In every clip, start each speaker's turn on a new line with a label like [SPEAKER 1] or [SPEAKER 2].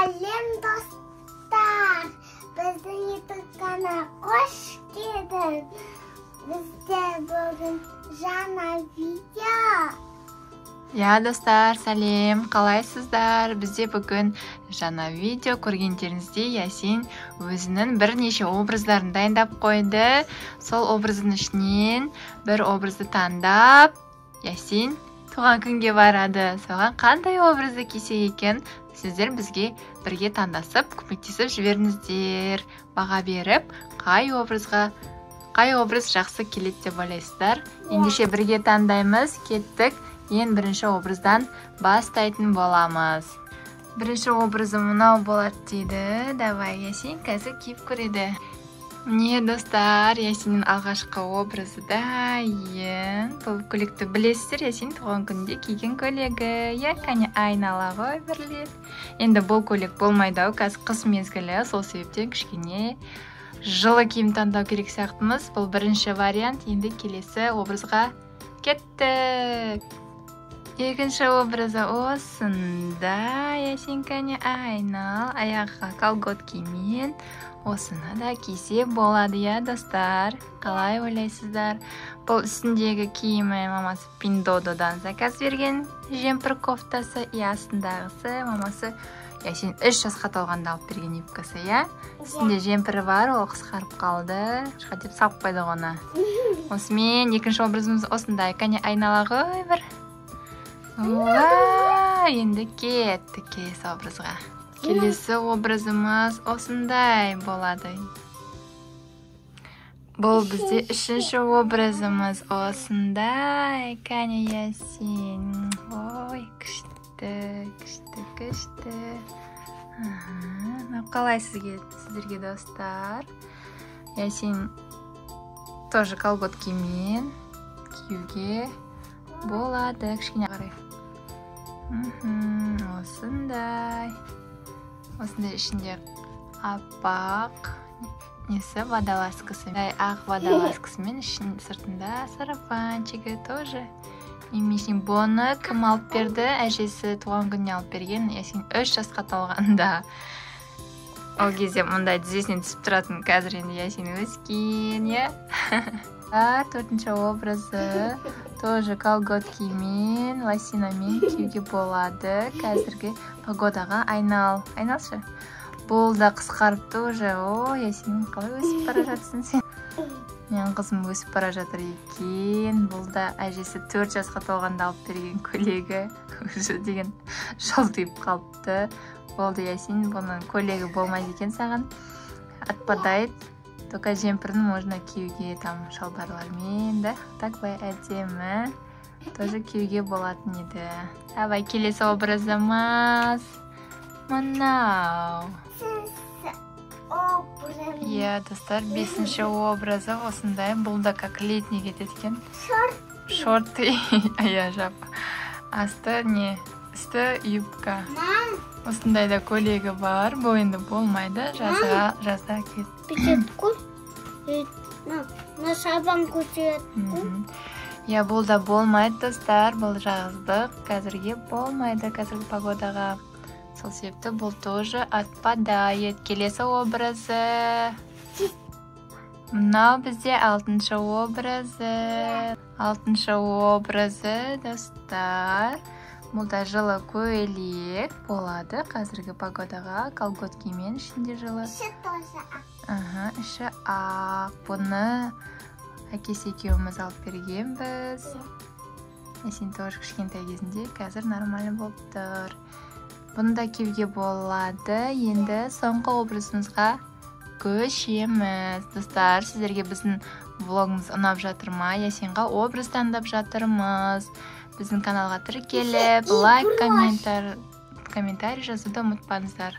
[SPEAKER 1] Сәлем достар, біздің ютуб-ға қош келдің. Бізде бүгін жаңа видео.
[SPEAKER 2] Достар, сәлем, қалайсыздар? Бізде бүгін жаңа видео. Көргендеріңізде Ясин өзінің бірнеше образдарын дайындап қойды. Сол образдың ішінен бір образды таңдап, Ясин туған күнге барады. Соған қандай образды кисек екен, сіздер бізге бірге таңдасып, көмектесіп жіберіңіздер. Баға беріп, қай образ жақсы келеді деп ойлайсыздар. Ендеше бірге таңдаймыз. Кеттік. Ең бірінші образдан бастайтын боламыз. Бірінші образым мынау болады дейді. Давай, Ясин қазір киіп көреді. Міне достар, Ясиннің алғашқы образы дайын. Бұл көйлекті білесіздер, Ясин туған күнде киген көйлегі. Кәне айнала ғой бірлеп. Енді бұл көйлек болмайды ау, қазір қыс мезгілі, сол себептен кішкене жылы киім таңдау керек сияқтымыз. Бұл бірінші вариант. Енді келесі образға кеттік. Екінші образы осында. Ясин кәне айнал, аяққа колготкимен осыны да кисе болады, достар. Қалай ойлайсыздар? Бұл үстіндегі киімі мамасы Пиндододан заказ берген жемпір кофтасы. Астындағысы мамасы Ясин 3 жасқа толғанда алып берген юбкасы. Үстінде жемпірі бар, ол қысқарып қалды. Шқа деп салып қойды оны. Осымен екінші образымыз осындай. Кәне айнала ғой бір. Енді кеттік келесі образға. Келесі образымыз осындай болады. Бұл бізде үшінші образымыз осындай. Кәне Ясин. Ой, күшті. Қалай сіздерге достар? Ясин тоже колготкимен киюге болады. Кішкене қарай. Осындай ішінде аппақ несі водолазкасы. Ақ водолазкасымен сыртында сарафанчигі тоже. Емешін бұны кім алып берді? Әжесі туған күніне алып берген. Ясин 3 жасқа толғанда. Ол кезде мұндай тізесінен түсіп тұратын. Қазір енді Ясин өскен. Төртінші образы тоже колготкимен, лосинамен киюге болады. Қазіргі погодаға айналшы. Бұл да қысқарыпты уже. Ясин, қалай өсіп бара жатсың сен? Мен қызым өсіп бара жатыр екен. Бұл да әжесі 4 жасқа толғанда алып берген көйлегі. Уже деген шылтиып қалыпты. Болды, Ясин, бұның көйлегі болмайды екен саған. Отпадает. Только жемпірін можно киюге там шалбарлармен, да? Так бай әдемі. Тоже киюге болатын еді. Давай, келесі образымыз. Мынау. Достар, 5-ші образы осындай. Бұл да как летний кетеді екен. Шорты. Жап. Асты не? Үсті юбка. Осындай да көйлегі бар. Бұл енді болмайды. Жаза кет.
[SPEAKER 1] На шабан көтеретін.
[SPEAKER 2] Бұл да болмайды, достар. Бұл жаздық. Қазірге болмайды. Қазіргі погодаға. Сол себепті бұл тоже отпадает. Келесі образы. Мынау бізде 6-шы образы. 6-шы образы, достар. Бұл да жылы көйлек болады. Қазіргі погодаға колготкимен ішінде жылы.
[SPEAKER 1] Іші тоже ақ.
[SPEAKER 2] Іші ақ. Бұны әкесі екеуміз алып бергенбіз. Ясин тоже кішкентай кезінде, қазір нормально болып тұр. Бұны да киюге болады. Енді соңғы образымызға көшеміз. Достар, сіздерге біздің влогымыз ұнап жатыр ма? Ясинға образ таңдап жатырмыз. Біздің каналға тіркеліп, лайк, комментарий жазуды ұмытпаңыздар.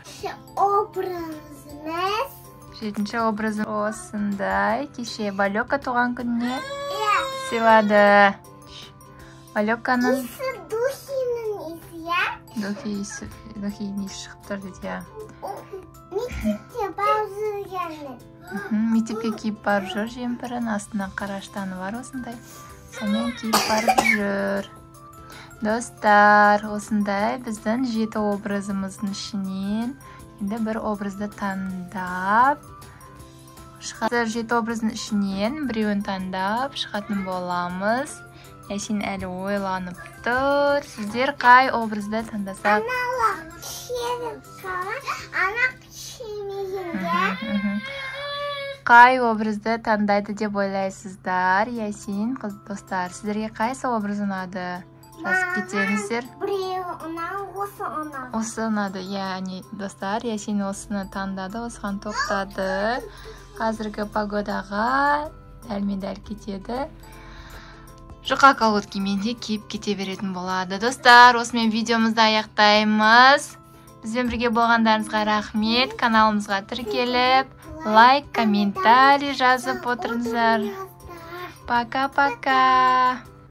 [SPEAKER 2] 7-ші образым осындай. Кеше Валёка туған күніне сыйлады. Валёканың духи иісі шығып тұр дейді.
[SPEAKER 1] Мектепке барып жүргені.
[SPEAKER 2] Мектепке киіп барып жүр жемпірін. Астына қара штаны бар осындай. Сонымен киіп барып жүр. Достар, осындай біздің 7 образымыздың ішінен енді бір образды таңдап шығады. 7 образдың ішінен біреуін таңдап шығатын боламыз. Ясин әлі ойланып тұр. Сіздер қай образды таңдасақ? Қай образды таңдайды деп ойлайсыздар? Ясин, достар, сіздерге қайсы образ ұнады? Жазып кетеңіздер. Осы ұнады, яғни достар, Ясин осыны таңдады, осыған тоқтады. Қазіргі погодаға дәлмен-дәл кетеді. Жұқа колготкамен де киіп кете беретін болады. Достар, осымен видеомызды аяқтаймыз. Бізбен бірге болғандарыңызға рахмет. Каналымызға тіркеліп, лайк, комментарий жазып отырыңыздар. Пока-пока.